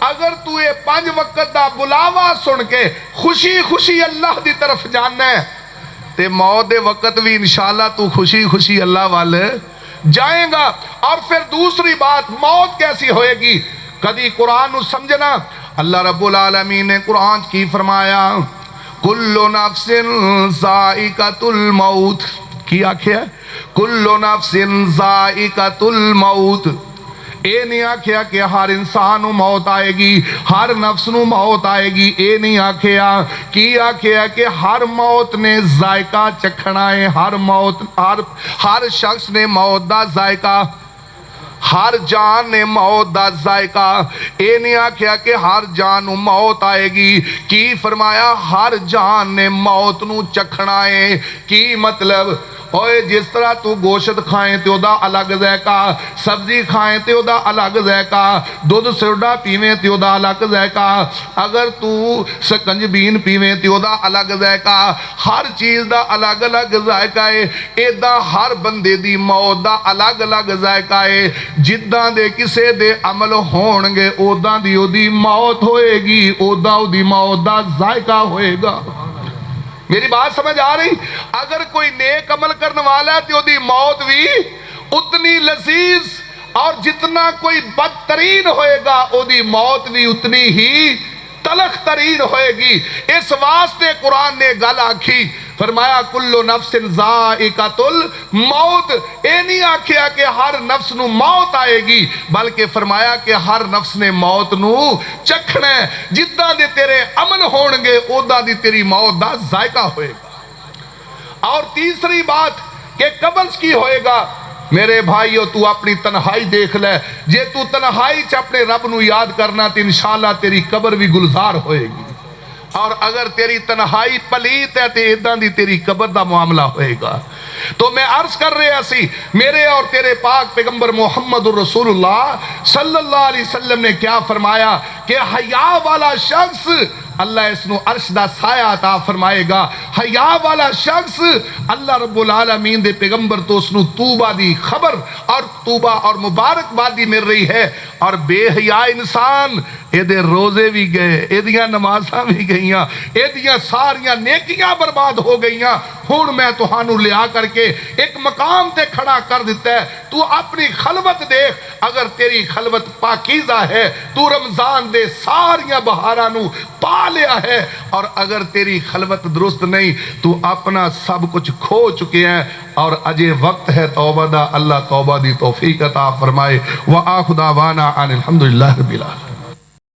अगर तू ये 5 वक्त का बुलावा सुन के खुशी खुशी अल्लाह की तरफ जाना है ते मौत दे वक्त भी इंशाअल्लाह तू खुशी खुशी अल्लाह वाल जाएगा। और फिर दूसरी बात, मौत कैसी होएगी? कदी कुरान को समझना। अल्लाह रब्बुल आलमीन ने कुरान की फरमाया, कुल्लु नफ्सिन ज़ाइक़तुल मौत। की आख्या? कुल्लु नफ्सिन ज़ाइक़तुल मौत। ये नहीं आख्या कि हर इंसान को मौत आएगी, हर नफ्स को मौत आएगी। ये नहीं आख्या। की आख्या कि हर मौत ने जायका चखना है। हर शख्स ने मौत का जायका, हर जान ने मौत का जायका। ये नहीं आख्या कि हर जान को मौत आएगी। की फरमाया? हर जान ने मौत को चखना है। की मतलब? ओए जिस तरह तू गोश्त खाए तो ओदा अलग जायका, सब्जी खाए तो ओदा अलग जायका, दुध सोडा पीवे तो ओदा अलग जायका, अगर तू सकंजबीन पीवे तो ओदा अलग जायका। हर चीज़ का अलग अलग जायका है। इदा हर बंदे दी मौत का अलग अलग जायका है। जिद्दां दे किसे दे अमल होणगे उदां दी ओदी मौत होएगी, उदा ओदी मौत का जायका होएगा। मेरी बात समझ आ रही? अगर कोई नेक अमल करने वाला है तो उसकी मौत भी उतनी लजीज, और जितना कोई बदतरीन होएगा उसकी मौत भी उतनी ही तलख तरीन होएगी। इस वास्ते कुरान ने गल आखी, फरमाया कुल्लु नफ्सिन ज़ाइक़तुल मौत। ये नहीं आख्या कि हर नफ्स नू मौत आएगी, बल्कि फरमाया कि हर नफ्स ने मौत नू चखना है। जिद्दां दे तेरे अमल होणगे उदा दी तेरी मौत दा जायका होएगा। और तीसरी बात कि कब्र की होएगा। मेरे भाईओ तू अपनी तन्हाई देख ले। जे तू तन्हाई च अपने रब नू याद करना तो इंशाअल्लाह तेरी कब्र भी गुलजार होएगी। और अगर तेरी तन्हाई पलीत है तो इदां दी तेरी कब्र का मामला होएगा। तो मैं अर्ज कर रहा सी, मेरे और तेरे पाक पैगंबर मोहम्मद रसूलुल्लाह सल्लल्लाहु अलैहि वसल्लम ने क्या फरमाया कि हया वाला शख्स अल्लाह इसनू अर्श दा साया अता फरमाएगा। हया वाला शख्स अल्लाह रब्बुल आलमीन दे पैगंबर तो उसनू तूबा दी खबर और तूबा और मुबारकबादी मिल रही है। और बेहया इंसान एदे रोजे भी गए, एदियां नमाज़ां भी गईयां, एदियां सारियां नेकियां बर्बाद हो गईयां। हुण मैं तुहानू लिया करके एक मकाम ते खड़ा कर दिता है। तू अपनी खलवत देख, अगर तेरी खलवत पाकीज़ा है, तू रमजान दे सारियां बहारां नू पा लिया है। और अगर तेरी खलवत दुरुस्त नहीं, तू अपना सब कुछ खो चुके हैं और अजे वक्त है तौबा दा। अल्लाह तौबा दी तौफीक अता फरमाए। व आखिर दावाना अनिल हम्दुलिल्लाहि रब्बिल आलमीन।